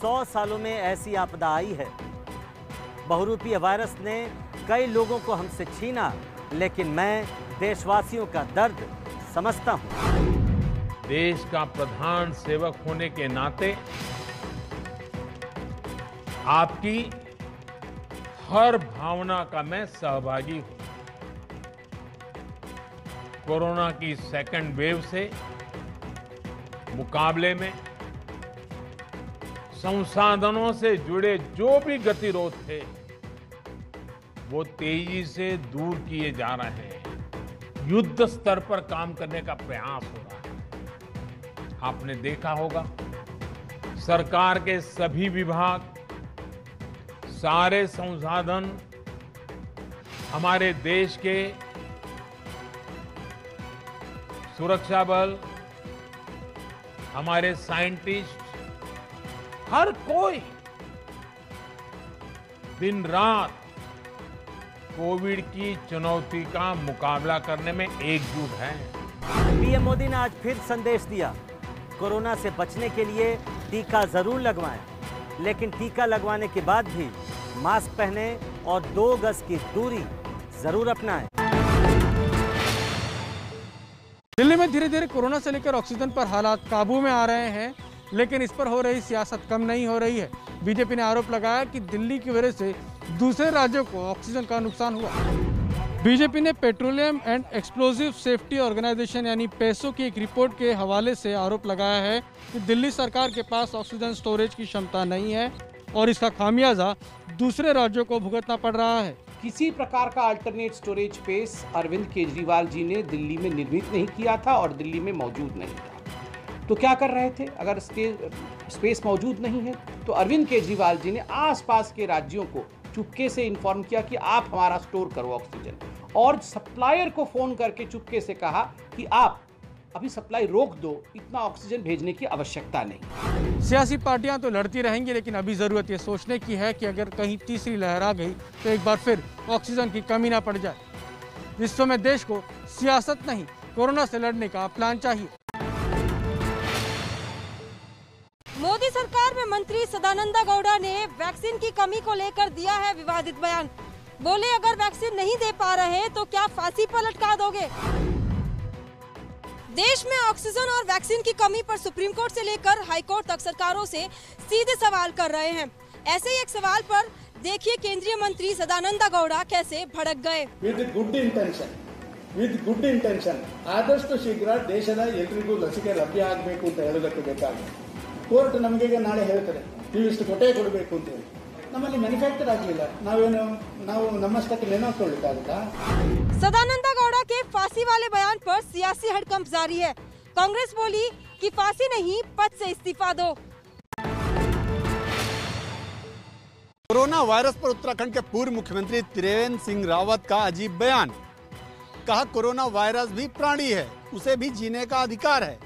100 सालों में ऐसी आपदा आई है। बहुरूपीय वायरस ने कई लोगों को हमसे छीना, लेकिन मैं देशवासियों का दर्द समझता हूं। देश का प्रधान सेवक होने के नाते आपकी हर भावना का मैं सहभागी हूं। कोरोना की सेकंड वेव से मुकाबले में संसाधनों से जुड़े जो भी गतिरोध थे वो तेजी से दूर किए जा रहे हैं। युद्ध स्तर पर काम करने का प्रयास हो रहा है। आपने देखा होगा सरकार के सभी विभाग, सारे संसाधन हमारे देश के सुरक्षा बल, हमारे साइंटिस्ट, हर कोई दिन रात कोविड की चुनौती का मुकाबला करने में एकजुट है। पीएम मोदी ने आज फिर संदेश दिया, कोरोना से बचने के लिए टीका जरूर लगवाएं, लेकिन टीका लगवाने के बाद भी मास्क पहने और 2 गज की दूरी जरूर अपनाएं। दिल्ली में धीरे धीरे कोरोना से लेकर ऑक्सीजन पर हालात काबू में आ रहे हैं, लेकिन इस पर हो रही सियासत कम नहीं हो रही है। बीजेपी ने आरोप लगाया कि दिल्ली की वजह से दूसरे राज्यों को ऑक्सीजन का नुकसान हुआ। बीजेपी ने petroleum and explosive safety organisation यानी पेसो की एक रिपोर्ट के हवाले से आरोप लगाया है कि दिल्ली सरकार के पास ऑक्सीजन स्टोरेज की क्षमता नहीं है और इसका खामियाजा दूसरे राज्यों को भुगतना पड़ रहा है। किसी प्रकार का alternate storage space Arvind Kejriwal ji ने दिल्ली में निर्मित नहीं किया था और दिल्ली में मौजूद नहीं था। तो क्या कर रहे थे? अगर स्पेस मौजूद नहीं है तो अरविंद केजरीवाल जी ने आसपास के राज्यों को चुपके से इन्फॉर्म किया कि आप हमारा स्टोर करो ऑक्सीजन, और सप्लायर को फोन करके चुपके से कहा कि आप अभी सप्लाई रोक दो, इतना ऑक्सीजन भेजने की आवश्यकता नहीं। सियासी पार्टियां तो लड़ती रहेंगी, लेकिन अभी जरूरत ये सोचने की है कि अगर कहीं तीसरी लहर आ गई तो एक बार फिर ऑक्सीजन की कमी ना पड़ जाए। इस समय देश को सियासत नहीं, कोरोना से लड़ने का प्लान चाहिए। मोदी सरकार में मंत्री सदानंद गौड़ा ने वैक्सीन की कमी को लेकर दिया है विवादित बयान। बोले, अगर वैक्सीन नहीं दे पा रहे तो क्या फांसी पर लटका दोगे? देश में ऑक्सीजन और वैक्सीन की कमी पर सुप्रीम कोर्ट से लेकर हाई कोर्ट तक सरकारों से सीधे सवाल कर रहे हैं। ऐसे ही एक सवाल पर देखिए केंद्रीय मंत्री सदानंद गौड़ा कैसे भड़क गए। ವಿತ್ ಗುಡ್ ಇಂಟೆನ್ಷನ್ ಆದಷ್ಟು ಶೀಘ್ರ ದೇಶದ ಎಲ್ಲರಿಗೂ ಲಸಿಕೆ ಲಭ್ಯ ಆಗಬೇಕು ಅಂತ ಹೇಳೋದಕ್ಕೆ ಬೇಕಾಗಿದೆ. ಕೋರ್ಟ್ ನಮಗೆ ನಾಳೆ ಹೇಳ್ತಾರೆ ನೀವು ಇಷ್ಟು ಕೊಡಬೇಕು ಅಂತ ಹೇಳಿ. ನಮ್ಮಲ್ಲಿ ಮ್ಯಾನುಫ್ಯಾಕ್ಚರ್ ಆಗಲಿಲ್ಲ, ನಾವು ನಮ್ಮಷ್ಟಕ್ಕೆ ನೆನಕೊಳ್ಳಿಕ್ಕಾಗುತ್ತಾ? सदानंद गौड़ा के फांसी वाले बयान पर सियासी हड़कंप जारी है। कांग्रेस बोली कि फांसी नहीं, पद से इस्तीफा दो। कोरोना वायरस पर उत्तराखंड के पूर्व मुख्यमंत्री त्रिवेंद्र सिंह रावत का अजीब बयान। कहा कोरोना वायरस भी प्राणी है, उसे भी जीने का अधिकार है।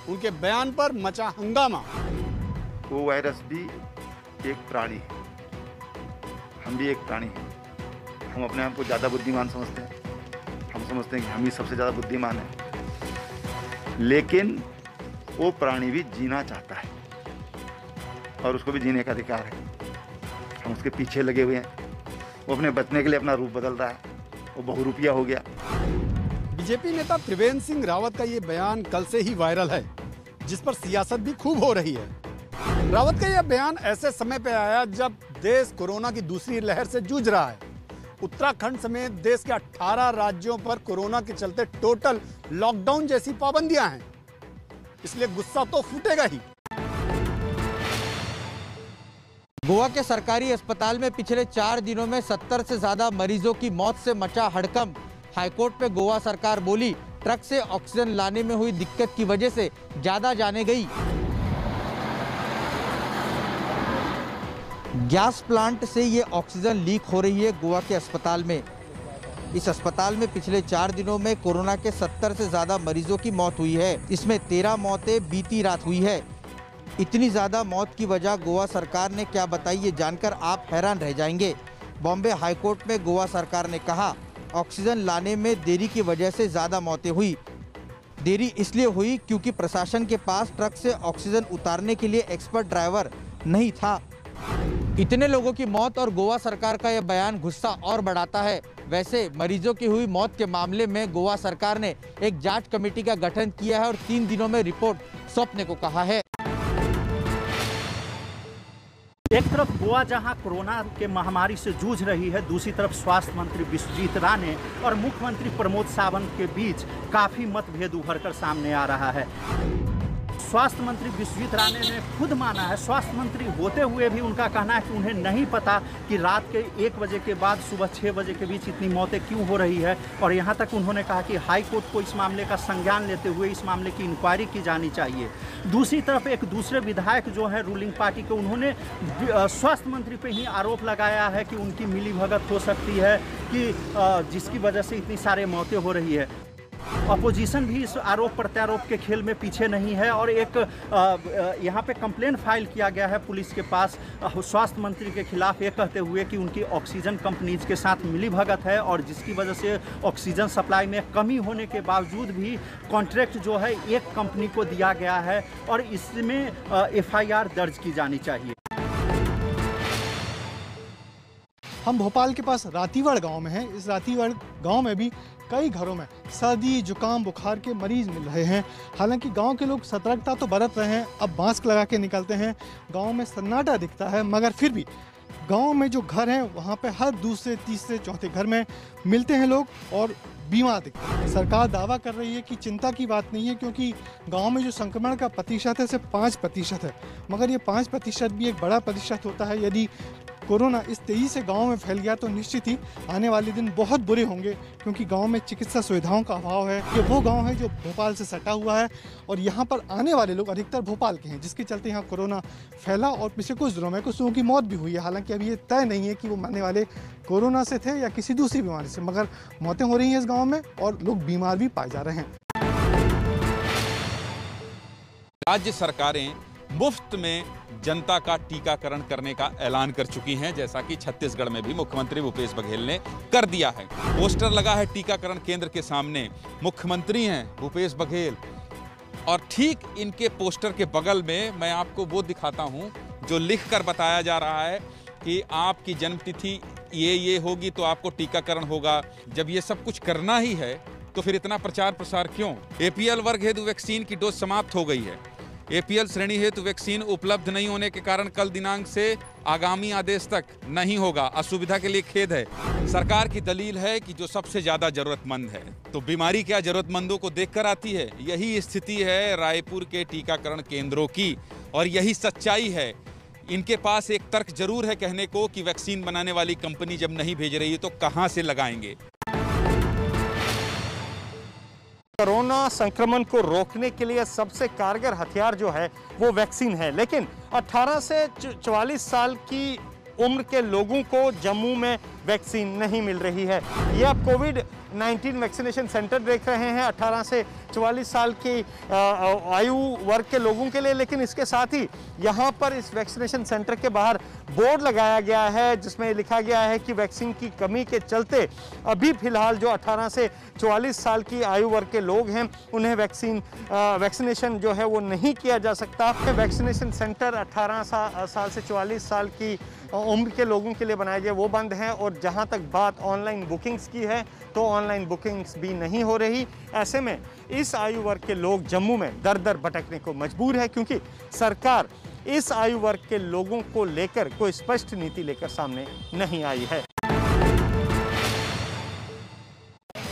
उनके बयान पर मचा हंगामा। वो वायरस भी एक प्राणी है, हम भी एक प्राणी हैं। हम अपने आप को ज़्यादा बुद्धिमान समझते हैं, हम समझते हैं कि हम ही सबसे ज़्यादा बुद्धिमान हैं, लेकिन वो प्राणी भी जीना चाहता है और उसको भी जीने का अधिकार है। हम उसके पीछे लगे हुए हैं, वो अपने बचने के लिए अपना रूप बदल रहा है, वो बहुरूपिया हो गया। बीजेपी नेता त्रिवेंद्र सिंह रावत का ये बयान कल से ही वायरल है, जिस पर सियासत भी खूब हो रही है। रावत का यह बयान ऐसे समय पे आया जब देश कोरोना की दूसरी लहर से जूझ रहा है। उत्तराखंड समेत देश के 18 राज्यों पर कोरोना के चलते टोटल लॉकडाउन जैसी पाबंदियां हैं, इसलिए गुस्सा तो फूटेगा ही। गोवा के सरकारी अस्पताल में पिछले 4 दिनों में 70 से ज्यादा मरीजों की मौत से मचा हड़कंप। हाईकोर्ट में गोवा सरकार बोली ट्रक से ऑक्सीजन लाने में हुई दिक्कत की वजह से ज्यादा जाने गई। गैस प्लांट से ये ऑक्सीजन लीक हो रही है गोवा के अस्पताल में। इस अस्पताल में पिछले 4 दिनों में कोरोना के 70 से ज्यादा मरीजों की मौत हुई है। इसमें 13 मौतें बीती रात हुई है। इतनी ज्यादा मौत की वजह गोवा सरकार ने क्या बताई, ये जानकर आप हैरान रह जाएंगे। बॉम्बे हाईकोर्ट में गोवा सरकार ने कहा ऑक्सीजन लाने में देरी की वजह से ज्यादा मौतें हुई। देरी इसलिए हुई क्योंकि प्रशासन के पास ट्रक से ऑक्सीजन उतारने के लिए एक्सपर्ट ड्राइवर नहीं था। इतने लोगों की मौत और गोवा सरकार का यह बयान गुस्सा और बढ़ाता है। वैसे मरीजों की हुई मौत के मामले में गोवा सरकार ने एक जांच कमेटी का गठन किया है और 3 दिनों में रिपोर्ट सौंपने को कहा है। एक तरफ गोवा जहां कोरोना के महामारी से जूझ रही है, दूसरी तरफ स्वास्थ्य मंत्री विश्वजीत राणे और मुख्यमंत्री प्रमोद सावंत के बीच काफी मतभेद उभर कर सामने आ रहा है। स्वास्थ्य मंत्री विश्वजीत राणे ने खुद माना है, स्वास्थ्य मंत्री होते हुए भी उनका कहना है कि उन्हें नहीं पता कि रात के 1 बजे के बाद सुबह 6 बजे के बीच इतनी मौतें क्यों हो रही है। और यहाँ तक उन्होंने कहा कि हाई कोर्ट को इस मामले का संज्ञान लेते हुए इस मामले की इंक्वायरी की जानी चाहिए। दूसरी तरफ एक दूसरे विधायक जो है रूलिंग पार्टी के, उन्होंने स्वास्थ्य मंत्री पर ही आरोप लगाया है कि उनकी मिलीभगत हो सकती है कि जिसकी वजह से इतनी सारी मौतें हो रही है। अपोजिशन भी इस आरोप प्रत्यारोप के खेल में पीछे नहीं है और एक यहाँ पे कंप्लेन फाइल किया गया है पुलिस के पास स्वास्थ्य मंत्री के खिलाफ, ये कहते हुए कि उनकी ऑक्सीजन कंपनीज के साथ मिलीभगत है और जिसकी वजह से ऑक्सीजन सप्लाई में कमी होने के बावजूद भी कॉन्ट्रैक्ट जो है एक कंपनी को दिया गया है और इसमें FIR दर्ज की जानी चाहिए। हम भोपाल के पास रातीवाड़ गांव में हैं। इस रातीवाड़ गांव में भी कई घरों में सर्दी जुकाम बुखार के मरीज मिल रहे हैं। हालांकि गांव के लोग सतर्कता तो बरत रहे हैं, अब मास्क लगा के निकलते हैं। गांव में सन्नाटा दिखता है, मगर फिर भी गांव में जो घर हैं वहां पे हर दूसरे तीसरे चौथे घर में मिलते हैं लोग और बीमार दिखते हैं। सरकार दावा कर रही है कि चिंता की बात नहीं है, क्योंकि गांव में जो संक्रमण का प्रतिशत है सिर्फ 5% है, मगर ये 5% भी एक बड़ा प्रतिशत होता है। यदि कोरोना इस तेजी से गांव में फैल गया तो निश्चित ही आने वाले दिन बहुत बुरे होंगे, क्योंकि गांव में चिकित्सा सुविधाओं का अभाव है। ये वो गांव है जो भोपाल से सटा हुआ है और यहाँ पर आने वाले लोग अधिकतर भोपाल के हैं, जिसके चलते यहाँ कोरोना फैला और पिछले कुछ दिनों में कुछ लोगों की मौत भी हुई है। हालांकि अभी ये तय नहीं है कि वो मरने वाले कोरोना से थे या किसी दूसरी बीमारी से, मगर मौतें हो रही हैं इस गाँव में और लोग बीमार भी पाए जा रहे हैं। राज्य सरकारें मुफ्त में जनता का टीकाकरण करने का ऐलान कर चुकी हैं, जैसा कि छत्तीसगढ़ में भी मुख्यमंत्री भूपेश बघेल ने कर दिया है। पोस्टर लगा है टीकाकरण केंद्र के सामने, मुख्यमंत्री हैं भूपेश बघेल और ठीक इनके पोस्टर के बगल में मैं आपको वो दिखाता हूं जो लिख कर बताया जा रहा है कि आपकी जन्मतिथि ये होगी तो आपको टीकाकरण होगा। जब ये सब कुछ करना ही है तो फिर इतना प्रचार प्रसार क्यों? APL वर्ग हेतु वैक्सीन की डोज समाप्त हो गई है। APL श्रेणी हेतु वैक्सीन उपलब्ध नहीं होने के कारण कल दिनांक से आगामी आदेश तक नहीं होगा। असुविधा के लिए खेद है। सरकार की दलील है कि जो सबसे ज्यादा जरूरतमंद है, तो बीमारी क्या जरूरतमंदों को देखकर आती है? यही स्थिति है रायपुर के टीकाकरण केंद्रों की और यही सच्चाई है। इनके पास एक तर्क जरूर है कहने को कि वैक्सीन बनाने वाली कंपनी जब नहीं भेज रही है तो कहां से लगाएंगे। कोरोना संक्रमण को रोकने के लिए सबसे कारगर हथियार जो है वो वैक्सीन है, लेकिन 18 से 44 साल की उम्र के लोगों को जम्मू में वैक्सीन नहीं मिल रही है। ये आप कोविड-19 वैक्सीनेशन सेंटर देख रहे हैं 18 से 44 साल की आयु वर्ग के लोगों के लिए, लेकिन इसके साथ ही यहाँ पर इस वैक्सीनेशन सेंटर के बाहर बोर्ड लगाया गया है जिसमें लिखा गया है कि वैक्सीन की कमी के चलते अभी फिलहाल जो 18 से 44 साल की आयु वर्ग के लोग हैं उन्हें वैक्सीनेशन जो है वो नहीं किया जा सकता। वैक्सीनेशन सेंटर 18 साल से 44 साल की उम्र के लोगों के लिए बनाए गए वो बंद हैं और जहां तक बात ऑनलाइन बुकिंग्स की है तो ऑनलाइन बुकिंग्स भी नहीं हो रही। ऐसे में इस आयु वर्ग के लोग जम्मू में दर दर भटकने को मजबूर है, क्योंकि सरकार इस आयु वर्ग के लोगों को लेकर कोई स्पष्ट नीति लेकर सामने नहीं आई है।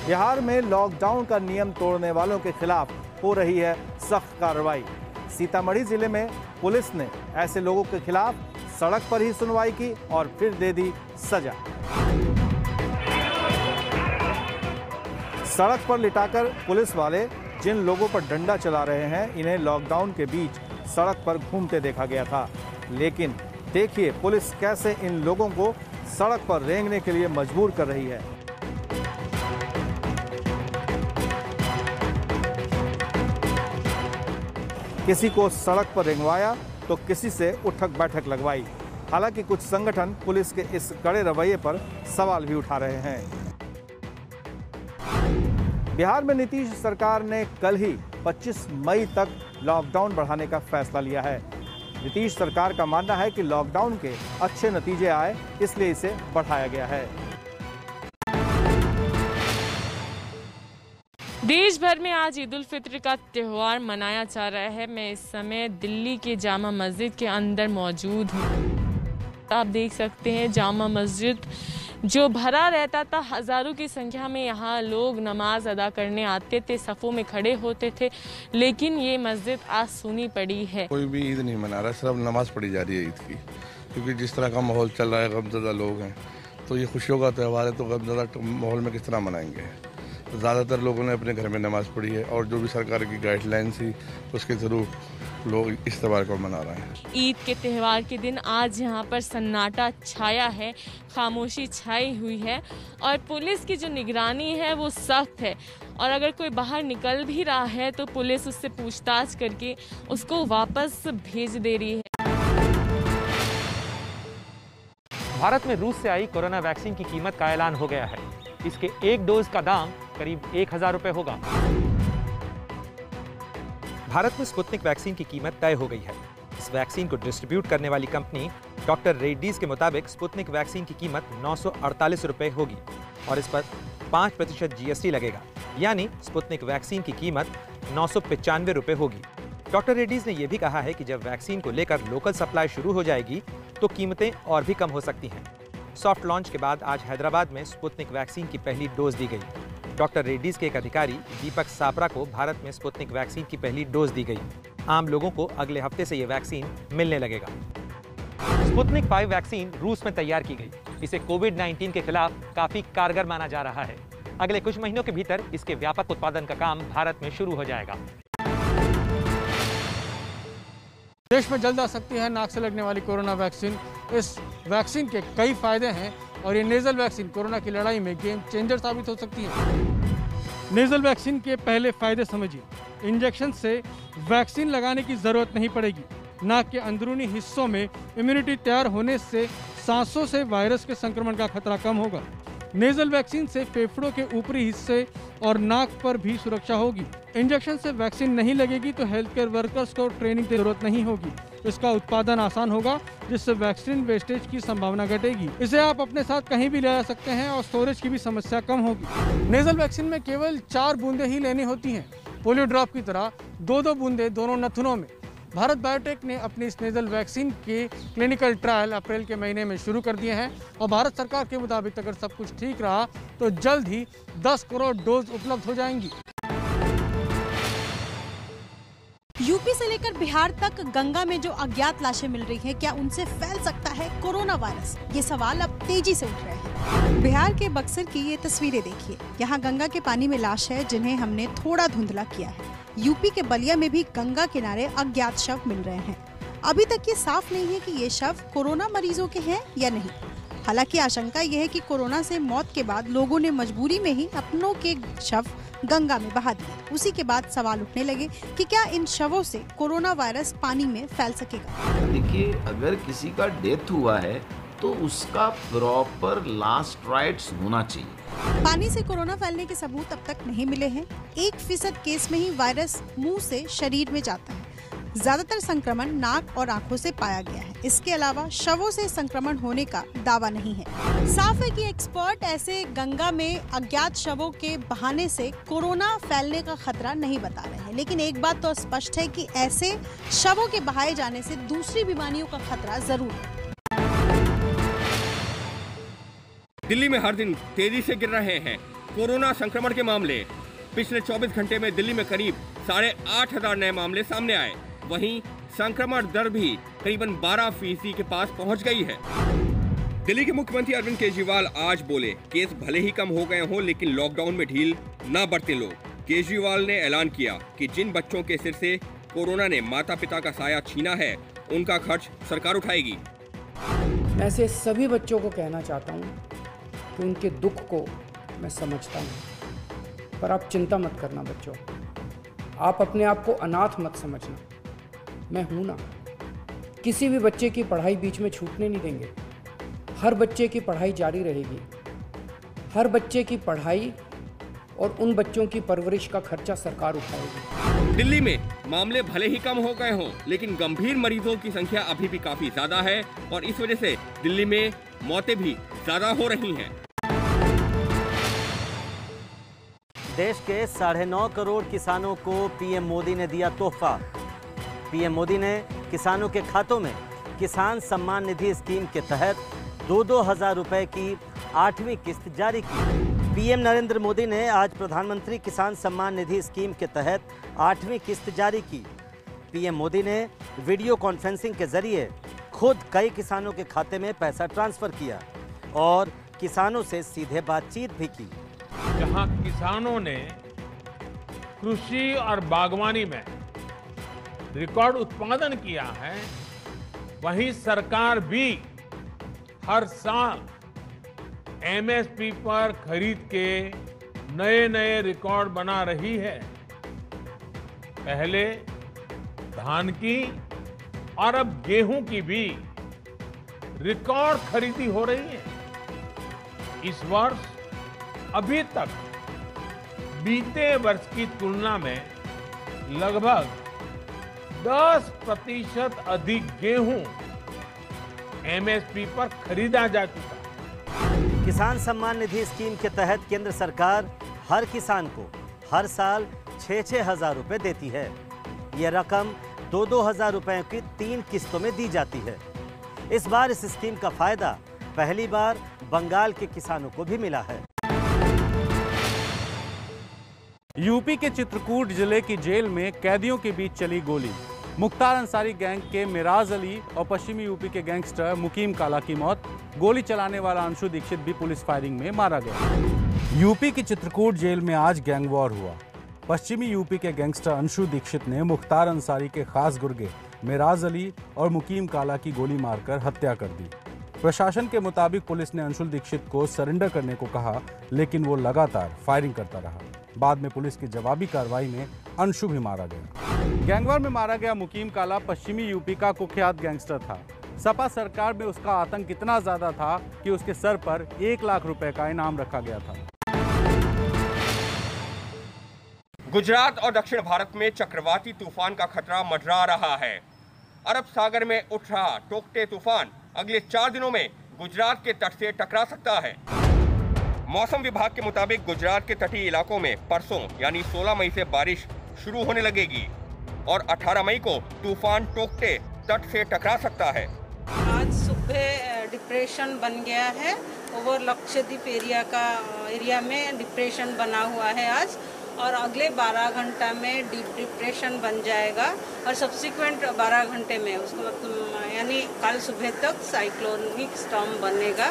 बिहार में लॉकडाउन का नियम तोड़ने वालों के खिलाफ हो रही है सख्त कार्रवाई। सीतामढ़ी जिले में पुलिस ने ऐसे लोगों के खिलाफ सड़क पर ही सुनवाई की और फिर दे दी सजा। सड़क पर लिटाकर पुलिस वाले जिन लोगों पर डंडा चला रहे हैं, इन्हें लॉकडाउन के बीच सड़क पर घूमते देखा गया था। लेकिन देखिए पुलिस कैसे इन लोगों को सड़क पर रेंगने के लिए मजबूर कर रही है। किसी को सड़क पर रेंगवाया तो किसी से उठक बैठक लगवाई। हालांकि कुछ संगठन पुलिस के इस कड़े रवैये पर सवाल भी उठा रहे हैं। बिहार में नीतीश सरकार ने कल ही 25 मई तक लॉकडाउन बढ़ाने का फैसला लिया है। नीतीश सरकार का मानना है कि लॉकडाउन के अच्छे नतीजे आए, इसलिए इसे बढ़ाया गया है। देश भर में आज ईद उल फित्र का त्यौहार मनाया जा रहा है। मैं इस समय दिल्ली के जामा मस्जिद के अंदर मौजूद हूँ। आप देख सकते हैं जामा मस्जिद जो भरा रहता था, हज़ारों की संख्या में यहाँ लोग नमाज अदा करने आते थे, सफ़ों में खड़े होते थे, लेकिन ये मस्जिद आज सूनी पड़ी है। कोई भी ईद नहीं मना रहा, सिर्फ नमाज पढ़ी जा रही है ईद की, क्योंकि जिस तरह का माहौल चल रहा है, गमज़दा लोग हैं, तो ये खुशियों का त्यौहार है, तो गमज़दा माहौल में किस तरह मनाएंगे। ज़्यादातर लोगों ने अपने घर में नमाज़ पढ़ी है और जो भी सरकार की गाइडलाइन थी उसके थ्रू लोग इस त्यौहार को मना रहे हैं। ईद के त्यौहार के दिन आज यहाँ पर सन्नाटा छाया है, खामोशी छाई हुई है और पुलिस की जो निगरानी है वो सख्त है और अगर कोई बाहर निकल भी रहा है तो पुलिस उससे पूछताछ करके उसको वापस भेज दे रही है। भारत में रूस से आई कोरोना वैक्सीन की कीमत का ऐलान हो गया है। इसके एक डोज का दाम करीब 1000 रुपए होगा। भारत में स्पुतनिक वैक्सीन की कीमत तय हो गई है। इस वैक्सीन को डिस्ट्रीब्यूट करने वाली कंपनी डॉक्टर रेड्डीज के मुताबिक स्पुतनिक वैक्सीन की कीमत 948 रुपए होगी और इस पर 5% GST लगेगा, यानी स्पुतनिक वैक्सीन की कीमत 995 रुपए होगी। डॉक्टर रेड्डीज ने यह भी कहा है कि जब वैक्सीन को लेकर लोकल सप्लाई शुरू हो जाएगी तो कीमतें और भी कम हो सकती हैं। सॉफ्ट लॉन्च के बाद आज हैदराबाद में स्पुतनिक वैक्सीन की पहली डोज दी गई। डॉक्टर रेड्डीज के एक अधिकारी दीपक सापरा को भारत में स्पुतनिक वैक्सीन की पहली डोज दी गई। आम लोगों को अगले हफ्ते से ये वैक्सीन मिलने लगेगा। स्पुतनिक 5 वैक्सीन रूस में तैयार की गई। इसे कोविड-19 के खिलाफ काफी कारगर माना जा रहा है। अगले कुछ महीनों के भीतर इसके व्यापक उत्पादन का काम भारत में शुरू हो जाएगा। देश में जल्द आ सकती है नाक से लगने वाली कोरोना वैक्सीन। इस वैक्सीन के कई फायदे हैं और ये नेजल वैक्सीन कोरोना की लड़ाई में गेम चेंजर साबित हो सकती है। नेजल वैक्सीन के पहले फायदे समझिए। इंजेक्शन से वैक्सीन लगाने की जरूरत नहीं पड़ेगी। नाक के अंदरूनी हिस्सों में इम्यूनिटी तैयार होने से सांसों से वायरस के संक्रमण का खतरा कम होगा। नेजल वैक्सीन से फेफड़ों के ऊपरी हिस्से और नाक पर भी सुरक्षा होगी। इंजेक्शन से वैक्सीन नहीं लगेगी तो हेल्थ केयर वर्कर्स को ट्रेनिंग की जरूरत नहीं होगी। इसका उत्पादन आसान होगा जिससे वैक्सीन वेस्टेज की संभावना घटेगी। इसे आप अपने साथ कहीं भी ले जा सकते हैं और स्टोरेज की भी समस्या कम होगी। नेजल वैक्सीन में केवल 4 बूंदें ही लेनी होती हैं। पोलियो ड्रॉप की तरह 2-2 बूंदें दोनों नथुनों में। भारत बायोटेक ने अपनी इस नेजल वैक्सीन के क्लिनिकल ट्रायल अप्रैल के महीने में शुरू कर दिए हैं और भारत सरकार के मुताबिक अगर सब कुछ ठीक रहा तो जल्द ही 10 करोड़ डोज उपलब्ध हो जाएंगी। यूपी से लेकर बिहार तक गंगा में जो अज्ञात लाशें मिल रही हैं, क्या उनसे फैल सकता है कोरोना वायरस? ये सवाल अब तेजी से उठ रहे हैं। बिहार के बक्सर की ये तस्वीरें देखिए। यहाँ गंगा के पानी में लाश है जिन्हें हमने थोड़ा धुंधला किया है। यूपी के बलिया में भी गंगा किनारे अज्ञात शव मिल रहे हैं। अभी तक ये साफ नहीं है कि ये शव कोरोना मरीजों के हैं या नहीं। हालांकि आशंका यह है कि कोरोना से मौत के बाद लोगों ने मजबूरी में ही अपनों के शव गंगा में बहा दिए। उसी के बाद सवाल उठने लगे कि क्या इन शवों से कोरोना वायरस पानी में फैल सकेगा। देखिए, अगर किसी का डेथ हुआ है तो उसका प्रॉपर लास्ट राइट्स होना चाहिए। पानी से कोरोना फैलने के सबूत अब तक नहीं मिले हैं। 1% केस में ही वायरस मुंह से शरीर में जाता है। ज्यादातर संक्रमण नाक और आंखों से पाया गया है। इसके अलावा शवों से संक्रमण होने का दावा नहीं है। साफ है कि एक्सपर्ट ऐसे गंगा में अज्ञात शवों के बहाने से कोरोना फैलने का खतरा नहीं बता रहे हैं, लेकिन एक बात तो स्पष्ट है कि ऐसे शवों के बहाए जाने से दूसरी बीमारियों का खतरा जरूर है। दिल्ली में हर दिन तेजी से गिर रहे हैं कोरोना संक्रमण के मामले। पिछले 24 घंटे में दिल्ली में करीब 8,500 नए मामले सामने आए। वहीं संक्रमण दर भी करीबन 12% के पास पहुंच गई है। दिल्ली के मुख्यमंत्री अरविंद केजरीवाल आज बोले, केस भले ही कम हो गए हों लेकिन लॉकडाउन में ढील न बरतें लोग। केजरीवाल ने ऐलान किया कि जिन बच्चों के सिर से कोरोना ने माता पिता का साया छीना है उनका खर्च सरकार उठाएगी। मैं ऐसे सभी बच्चों को कहना चाहता हूँ कि उनके दुख को मैं समझता हूँ, पर आप चिंता मत करना बच्चों। आप अपने आप को अनाथ मत समझना। मैं हूं ना। किसी भी बच्चे की पढ़ाई बीच में छूटने नहीं देंगे। हर बच्चे की पढ़ाई जारी रहेगी। हर बच्चे की पढ़ाई और उन बच्चों की परवरिश का खर्चा सरकार उठाएगी। दिल्ली में मामले भले ही कम हो गए हों, लेकिन गंभीर मरीजों की संख्या अभी भी काफी ज्यादा है और इस वजह से दिल्ली में मौतें भी ज्यादा हो रही हैं। देश के 9.5 करोड़ किसानों को पीएम मोदी ने दिया तोहफा। पीएम मोदी ने किसानों के खातों में किसान सम्मान निधि स्कीम के तहत 2-2 हज़ार रुपए की 8वीं किस्त जारी की। पीएम नरेंद्र मोदी ने आज प्रधानमंत्री किसान सम्मान निधि स्कीम के तहत 8वीं किस्त जारी की। पीएम मोदी ने वीडियो कॉन्फ्रेंसिंग के जरिए खुद कई किसानों के खाते में पैसा ट्रांसफर किया और किसानों से सीधे बातचीत भी की। जहां किसानों ने कृषि और बागवानी में रिकॉर्ड उत्पादन किया है, वहीं सरकार भी हर साल एमएसपी पर खरीद के नए रिकॉर्ड बना रही है। पहले धान की और अब गेहूं की भी रिकॉर्ड खरीदी हो रही है। इस वर्ष अभी तक बीते वर्ष की तुलना में लगभग 10% अधिक गेहूं एमएसपी पर खरीदा जा चुका है। किसान सम्मान निधि स्कीम के तहत केंद्र सरकार हर किसान को हर साल 6-6 हज़ार रुपए देती है। यह रकम 2-2 हज़ार रुपए की 3 किस्तों में दी जाती है। इस बार इस स्कीम का फायदा पहली बार बंगाल के किसानों को भी मिला है। यूपी के चित्रकूट जिले की जेल में कैदियों के बीच चली गोली। मुख्तार अंसारी गैंग के मिराज अली और पश्चिमी यूपी के गैंगस्टर मुकीम काला की मौत। गोली चलाने वाला अंशु दीक्षित भी पुलिस फायरिंग में मारा गया। यूपी की चित्रकूट जेल में आज गैंग वॉर हुआ। पश्चिमी यूपी के गैंगस्टर अंशु दीक्षित ने मुख्तार अंसारी के खास गुर्गे मिराज अली और मुकीम काला की गोली मारकर हत्या कर दी। प्रशासन के मुताबिक पुलिस ने अंशु दीक्षित को सरेंडर करने को कहा, लेकिन वो लगातार फायरिंग करता रहा। बाद में पुलिस की जवाबी कार्रवाई में अंशु भी मारा गया। गैंगवार में मारा गया मुकीम काला पश्चिमी यूपी का कुख्यात गैंगस्टर था। सपा सरकार में उसका आतंक इतना ज्यादा था कि उसके सर पर 1 लाख रुपए का इनाम रखा गया था। गुजरात और दक्षिण भारत में चक्रवाती तूफान का खतरा मंडरा रहा है। अरब सागर में उठ रहा टोकटे तूफान अगले 4 दिनों में गुजरात के तट से टकरा सकता है। मौसम विभाग के मुताबिक गुजरात के तटीय इलाकों में परसों यानी 16 मई से बारिश शुरू होने लगेगी और 18 मई को तूफान टोकटे तट से टकरा सकता है। आज सुबह डिप्रेशन बन गया है। ओवर लक्षद्वीप एरिया में डिप्रेशन बना हुआ है आज, और अगले 12 घंटा में डीप डिप्रेशन बन जाएगा और सब्सिक्वेंट 12 घंटे में उसको यानी कल सुबह तक साइक्लोनिक स्टॉर्म बनेगा।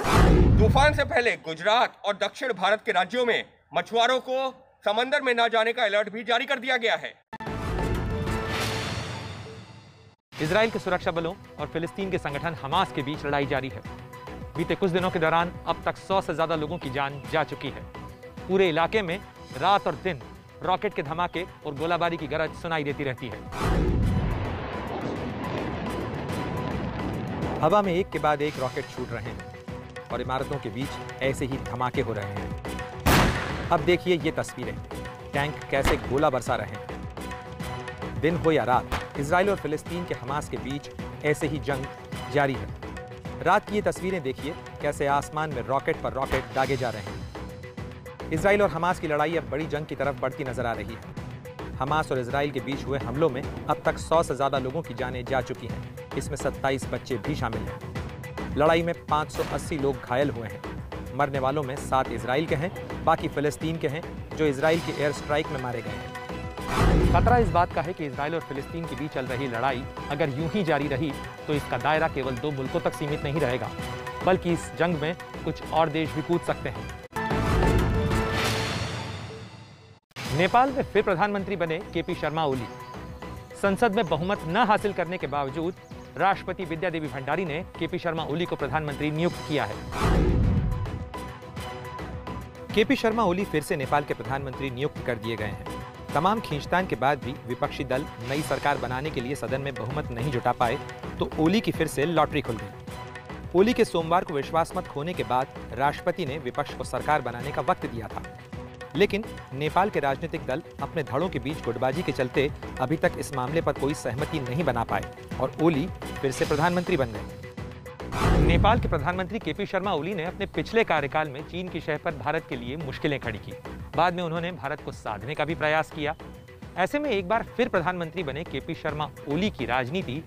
तूफान से पहले गुजरात और दक्षिण भारत के राज्यों में मछुआरों को समंदर में न जाने का अलर्ट भी जारी कर दिया गया है। इजराइल के सुरक्षा बलों और फिलिस्तीन के संगठन हमास के बीच लड़ाई जारी है। बीते कुछ दिनों के दौरान अब तक 100 से ज्यादा लोगों की जान जा चुकी है। पूरे इलाके में रात और दिन रॉकेट के धमाके और गोलाबारी की गरज सुनाई देती रहती है। हवा में एक के बाद एक रॉकेट छूट रहे हैं और इमारतों के बीच ऐसे ही धमाके हो रहे हैं। अब देखिए ये तस्वीरें, टैंक कैसे गोला बरसा रहे हैं। दिन हो या रात, इजराइल और फिलिस्तीन के हमास के बीच ऐसे ही जंग जारी है। रात की ये तस्वीरें देखिए, कैसे आसमान में रॉकेट पर रॉकेट दागे जा रहे हैं। इजराइल और हमास की लड़ाई अब बड़ी जंग की तरफ बढ़ती नजर आ रही है। हमास और इजराइल के बीच हुए हमलों में अब तक 100 से ज्यादा लोगों की जानें जा चुकी हैं। इसमें 27 बच्चे भी शामिल हैं। लड़ाई में 580 लोग घायल हुए हैं। मरने वालों में 7 इजराइल के हैं, बाकी फिलिस्तीन के हैं जो इजराइल के एयर स्ट्राइक में मारे गए हैं। खतरा इस बात का है कि इजराइल और फिलिस्तीन के बीच चल रही लड़ाई अगर यूं ही जारी रही तो इसका दायरा केवल 2 मुल्कों तक सीमित नहीं रहेगा, बल्कि इस जंग में कुछ और देश भी कूद सकते हैं। नेपाल में फिर प्रधानमंत्री बने केपी शर्मा ओली। संसद में बहुमत न हासिल करने के बावजूद राष्ट्रपति विद्या देवी भंडारी ने केपी शर्मा ओली को प्रधानमंत्री नियुक्त किया है। केपी शर्मा ओली फिर से नेपाल के प्रधानमंत्री नियुक्त कर दिए गए हैं। तमाम खींचतान के बाद भी विपक्षी दल नई सरकार बनाने के लिए सदन में बहुमत नहीं जुटा पाए तो ओली की फिर से लॉटरी खुल गई। ओली के सोमवार को विश्वास मत खोने के बाद राष्ट्रपति ने विपक्ष को सरकार बनाने का वक्त दिया था। लेकिन नेपाल के राजनीतिक दल अपने धड़ों के बीच गुटबाजी के चलते अभी तक इस मामले पर कोई सहमति नहीं बना पाए और ओली फिर से प्रधानमंत्री बन गए। नेपाल के प्रधानमंत्री केपी शर्मा ओली ने अपने पिछले कार्यकाल में चीन की शह पर भारत के लिए मुश्किलें खड़ी की। बाद में उन्होंने भारत को साधने का भी प्रयास किया। ऐसे में एक बार फिर प्रधानमंत्री बने केपी शर्मा ओली की राजनीति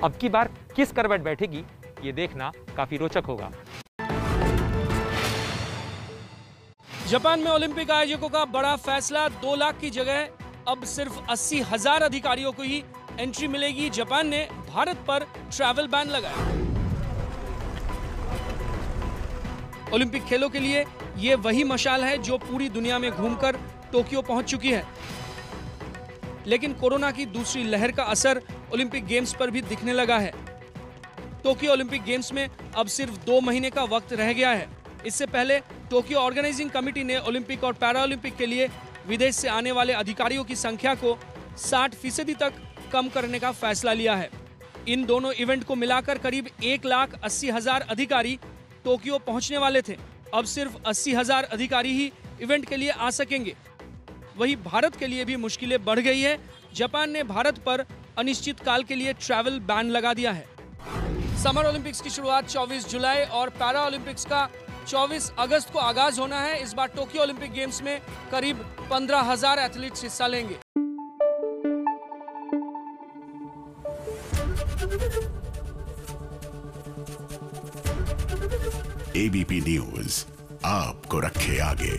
अब की बार किस करवट बैठेगी, ये देखना काफी रोचक होगा। जापान में ओलंपिक आयोजकों का बड़ा फैसला, 2 लाख की जगह अब सिर्फ 80,000 अधिकारियों को ही एंट्री मिलेगी। जापान ने भारत पर ट्रैवल बैन लगाया। ओलंपिक खेलों के लिए ये वही मशाल है जो पूरी दुनिया में घूमकर टोक्यो पहुंच चुकी है, लेकिन कोरोना की दूसरी लहर का असर ओलंपिक गेम्स पर भी दिखने लगा है। टोक्यो ओलंपिक गेम्स में अब सिर्फ 2 महीने का वक्त रह गया है। इससे पहले टोक्यो ऑर्गेनाइजिंग कमेटी ने ओलंपिक और पैरा ओलंपिक के लिए विदेश से आने वाले अधिकारियों की संख्या को 60% तक कम करने का फैसला लिया है। इन दोनों इवेंट को मिलाकर करीब 1,80,000 अधिकारी टोक्यो पहुंचने वाले थे। अब सिर्फ 80,000 अधिकारी ही इवेंट के लिए आ सकेंगे। वहीं भारत के लिए भी मुश्किलें बढ़ गई है। जापान ने भारत पर अनिश्चित काल के लिए ट्रैवल बैन लगा दिया है। समर ओलंपिक्स की शुरुआत 24 जुलाई और पैरा ओलंपिक्स का 24 अगस्त को आगाज होना है। इस बार टोक्यो ओलंपिक गेम्स में करीब 15,000 एथलीट्स हिस्सा लेंगे। एबीपी न्यूज आपको रखे आगे।